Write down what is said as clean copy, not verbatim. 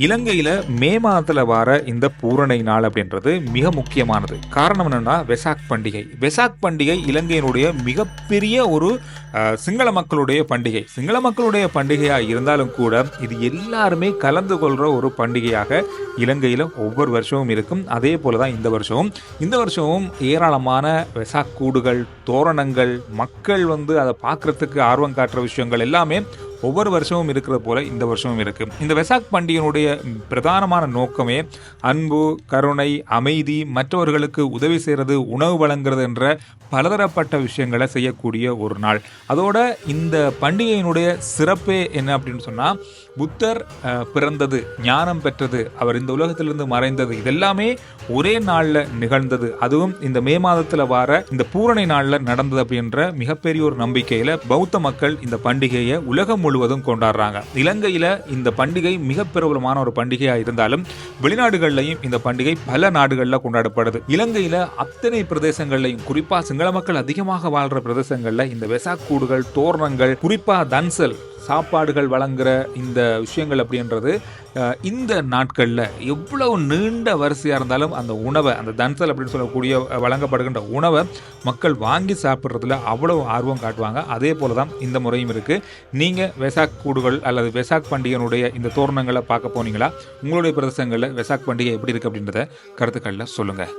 இலங்கையில மே மாதத்துல வார இந்த பூரணை நாள் அப்படின்றது மிக முக்கியமானது. காரணம் என்னன்னா வெசாக் பண்டிகை. வெசாக் பண்டிகை இலங்கையினுடைய மிகப்பெரிய ஒரு சிங்கள மக்களுடைய பண்டிகை. சிங்கள மக்களுடைய பண்டிகையா இருந்தாலும் கூட இது எல்லாருமே கலந்து கொள்ற ஒரு பண்டிகையாக இலங்கையில ஒவ்வொரு வருஷமும் இருக்கும். அதே போல தான் இந்த வருஷமும் ஏராளமான வெசாக் கூடுகள், தோரணங்கள், மக்கள் அதை பார்க்கறதுக்கு ஆர்வம் காட்டுற விஷயங்கள் எல்லாமே ஒவ்வொரு வருஷமும் இருக்கிறது போல இந்த வருஷமும் இருக்கு. இந்த வெசாக் பண்டிகையினுடைய பிரதானமான நோக்கமே அன்பு, கருணை, அமைதி, மற்றவர்களுக்கு உதவி செய்கிறது, உணவு வழங்குறது என்ற பலதரப்பட்ட விஷயங்களை செய்யக்கூடிய ஒரு நாள். அதோட இந்த பண்டிகையினுடைய சிறப்பே என்ன அப்படின்னு சொன்னா, புத்தர் பிறந்தது, ஞானம் பெற்றது, அவர் இந்த உலகத்திலிருந்து மறைந்தது, இதெல்லாமே ஒரே நாள்ல நிகழ்ந்தது. அதுவும் இந்த மே மாதத்துல வார இந்த பூரணை நாள்ல நடந்தது அப்படின்ற மிகப்பெரிய ஒரு நம்பிக்கையில பௌத்த மக்கள் இந்த பண்டிகையை உலகம் முழுவதும் கொண்டாடுறாங்க. இலங்கையில இந்த பண்டிகை மிக பிரபலமான ஒரு பண்டிகையா இருந்தாலும் வெளிநாடுகள்லையும் இந்த பண்டிகை பல நாடுகள்ல கொண்டாடப்படுது. இலங்கையில அத்தனை பிரதேசங்கள்லையும், குறிப்பா சிங்கள மக்கள் அதிகமாக வாழ்ற பிரதேசங்கள்ல இந்த வெசாக் கூடுகள், தோரணங்கள், குறிப்பா தன்சல் சாப்பாடுகள் வழங்குற இந்த விஷயங்கள் அப்படின்றது இந்த நாட்களில் எவ்வளவு நீண்ட வரிசையாக இருந்தாலும் அந்த உணவை, அந்த தன்சல் அப்படின்னு சொல்லக்கூடிய வழங்கப்படுகின்ற உணவை மக்கள் வாங்கி சாப்பிட்றதுல அவ்வளவு ஆர்வம் காட்டுவாங்க. அதே போல தான் இந்த முறையும் இருக்குது. நீங்கள் வெசாக் கூடுகள் அல்லது வெசாக் பண்டிகையினுடைய இந்த தோரணங்களை பார்க்க போனீங்களா? உங்களுடைய பிரதேசங்களில் வெசாக் பண்டிகை எப்படி இருக்குது அப்படின்றத கருத்துக்களில் சொல்லுங்கள்.